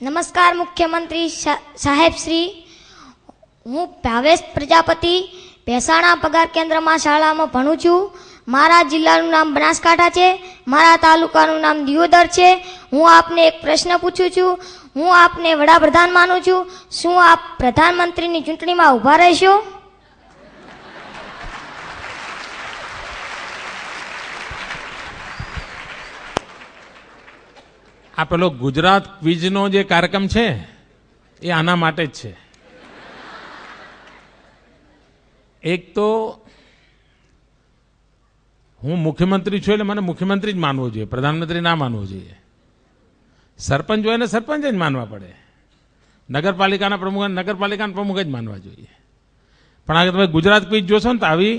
નમસ્કાર મુખ્યમંત્રી સાહેબ શ્રી, હું ભાવેશ પ્રજાપતિ ભેસાણા પગાર કેન્દ્રમાં શાળામાં ભણું છું. મારા જિલ્લાનું નામ બનાસકાંઠા છે, મારા તાલુકાનું નામ દિયોદર છે. હું આપને એક પ્રશ્ન પૂછું છું. હું આપને વડાપ્રધાન માનું છું. શું આપ પ્રધાનમંત્રીની ચૂંટણીમાં ઊભા રહેશો? આ પેલો ગુજરાત ક્વિઝનો જે કાર્યક્રમ છે એ આના માટે જ છે. એક તો હું મુખ્યમંત્રી છું એટલે મને મુખ્યમંત્રી જ માનવો જોઈએ, પ્રધાનમંત્રી ના માનવો જોઈએ. સરપંચ હોય ને સરપંચ જ માનવા પડે, નગરપાલિકાના પ્રમુખ જ માનવા જોઈએ. પણ આ તમે ગુજરાત ક્વિઝ જોશો ને તો આવી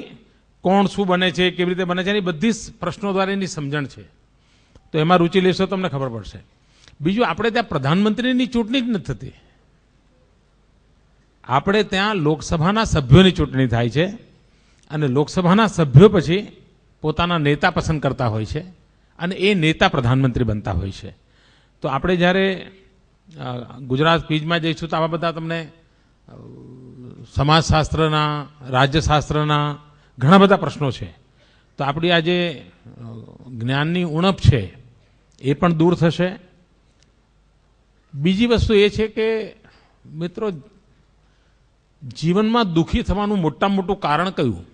કોણ શું બને છે, કેવી રીતે બને છે, એની બધી પ્રશ્નો દ્વારા એની સમજણ છે. તો એમાં રૂચિ લેશો તમને ખબર પડશે. બીજું, આપણે ત્યાં પ્રધાનમંત્રીની ચૂંટણી જ નથી થતી. આપણે ત્યાં લોકસભાના સભ્યોની ચૂંટણી થાય છે અને લોકસભાના સભ્યો પછી પોતાના નેતા પસંદ કરતા હોય છે અને એ નેતા પ્રધાનમંત્રી બનતા હોય છે. તો આપણે જ્યારે ગુજરાત ક્વિઝમાં જઈશું તો આવા બધા તમને સમાજશાસ્ત્રના, રાજ્યશાસ્ત્રના ઘણા બધા પ્રશ્નો છે. તો આપણી આ જે જ્ઞાનની ઉણપ છે એ પણ દૂર થશે. બીજી વસ્તુ એ છે કે મિત્રો, જીવનમાં દુઃખી થવાનું મોટામાં મોટું કારણ કયું?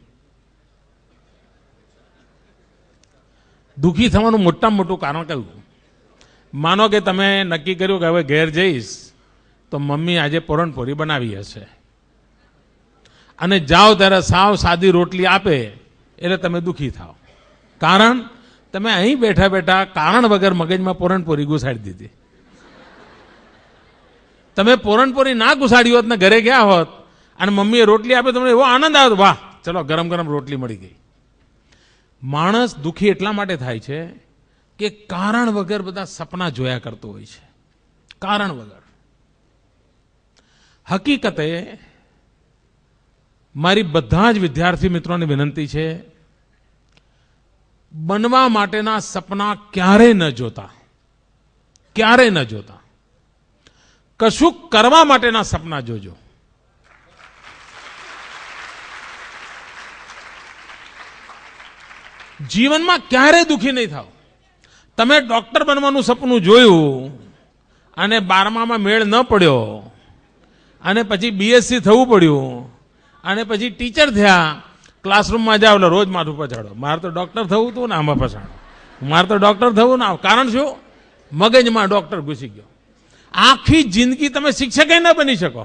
દુઃખી થવાનું મોટામાં મોટું કારણ કયું? માનો કે તમે નક્કી કર્યું કે હવે ઘેર જઈશ તો મમ્મી આજે પૂરણપોળી બનાવી હશે અને જાઓ ત્યારે સાવ સાદી રોટલી આપે એટલે તમે દુઃખી થાઓ. કારણ તમે અહીં બેઠા બેઠા કારણ વગર મગજમાં પૂરણપોળી ઘુસાડી દીધી. તમે પૂરણપોળી ના ઘુસાડી હોત ને ઘરે ગયા હોત અને મમ્મીએ રોટલી આપે, તમને એવો આનંદ આવ્યો, વાહ ચલો ગરમ ગરમ રોટલી મળી ગઈ. માણસ દુઃખી એટલા માટે થાય છે કે કારણ વગર બધા સપના જોયા કરતો હોય છે, કારણ વગર. હકીકતે મારી બધા જ વિદ્યાર્થી મિત્રોને વિનંતી છે, બનવા માટેના સપના ક્યારેય ન જોતા, ક્યારેય ન જોતા. કશું કરવા માટેના સપના જોજો. જીવનમાં ક્યારેય દુઃખી નહીં થાવ. તમે ડોક્ટર બનવાનું સપનું જોયું અને 12માં મેળ ન પડ્યો અને પછી બીએસસી થવું પડ્યું અને પછી ટીચર થયા, ક્લાસરૂમમાં જાઓ એટલે રોજ માથું પછાડો, મારે તો ડોક્ટર થવું હતું ને આમાં પછાડો, મારે તો ડોક્ટર થવું ને. કારણ શું? મગજમાં ડોક્ટર ઘૂસી ગયો. આખી જિંદગી તમે શિક્ષક ન બની શકો,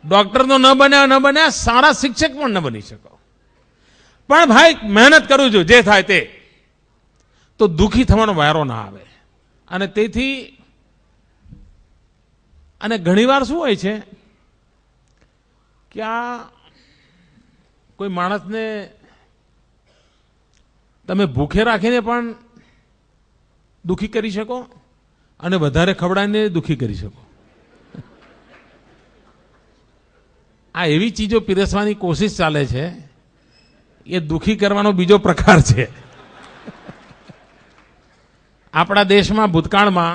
ડોક્ટર તો ન બન્યા સારા શિક્ષક પણ ન બની શકો. પણ ભાઈ મહેનત કરું છું, જે થાય તે, તો દુઃખી થવાનો વારો ના આવે. અને તેથી અને ઘણીવાર શું હોય છે કે આ કોઈ માણસને તમે ભૂખે રાખીને પણ દુઃખી કરી શકો અને વધારે ખવડાવીને દુઃખી કરી શકો. આ એવી ચીજો પીરસવાની કોશિશ ચાલે છે, એ દુઃખી કરવાનો બીજો પ્રકાર છે. આપણા દેશમાં ભૂતકાળમાં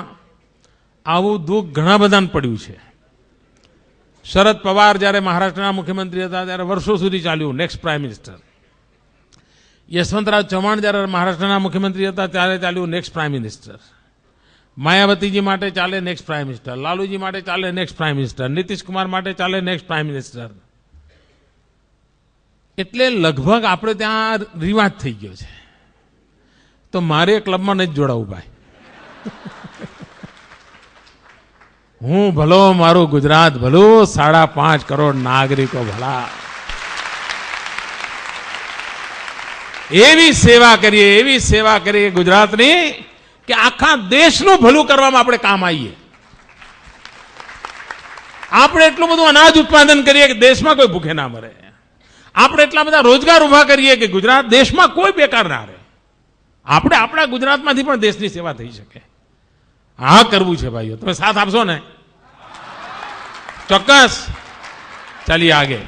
આવું દુઃખ ઘણા બધાને પડ્યું છે. શરદ પવાર જ્યારે મહારાષ્ટ્રના મુખ્યમંત્રી હતા ત્યારે વર્ષો સુધી ચાલ્યું next prime minister. Yashwantrao Chauhan જ્યારે મહારાષ્ટ્રના મુખ્યમંત્રી હતા ત્યારે ચાલ્યું નેક્સ્ટ પ્રાઇમ મિનિસ્ટર. માયાવતીજી માટે ચાલે નેક્સ્ટ પ્રાઇમ મિનિસ્ટર, લાલુજી માટે ચાલે next prime minister, Nitish Kumar માટે ચાલે નેક્સ્ટ પ્રાઇમ મિનિસ્ટર. એટલે લગભગ આપણે ત્યાં રિવાજ થઈ ગયો છે. તો મારે ક્લબમાં નથી જોડાવું ભાઈ. હું ભલો, મારું ગુજરાત ભલું, 5.5 કરોડ નાગરિકો ભલા. એવી સેવા કરીએ ગુજરાતની કે આખા દેશનું ભલું કરવામાં આપણે કામ આવીએ. આપણે એટલું બધું અનાજ ઉત્પાદન કરીએ કે દેશમાં કોઈ ભૂખે ના મરે. આપણે એટલા બધા રોજગાર ઉભા કરીએ કે ગુજરાત દેશમાં કોઈ બેકાર ના રહે. આપણે આપણા ગુજરાતમાંથી પણ દેશની સેવા થઈ શકે. હા કરવું છે ભાઈઓ, તમે સાથ આપશો ને? ચોક્કસ. ચાલીએ આગે.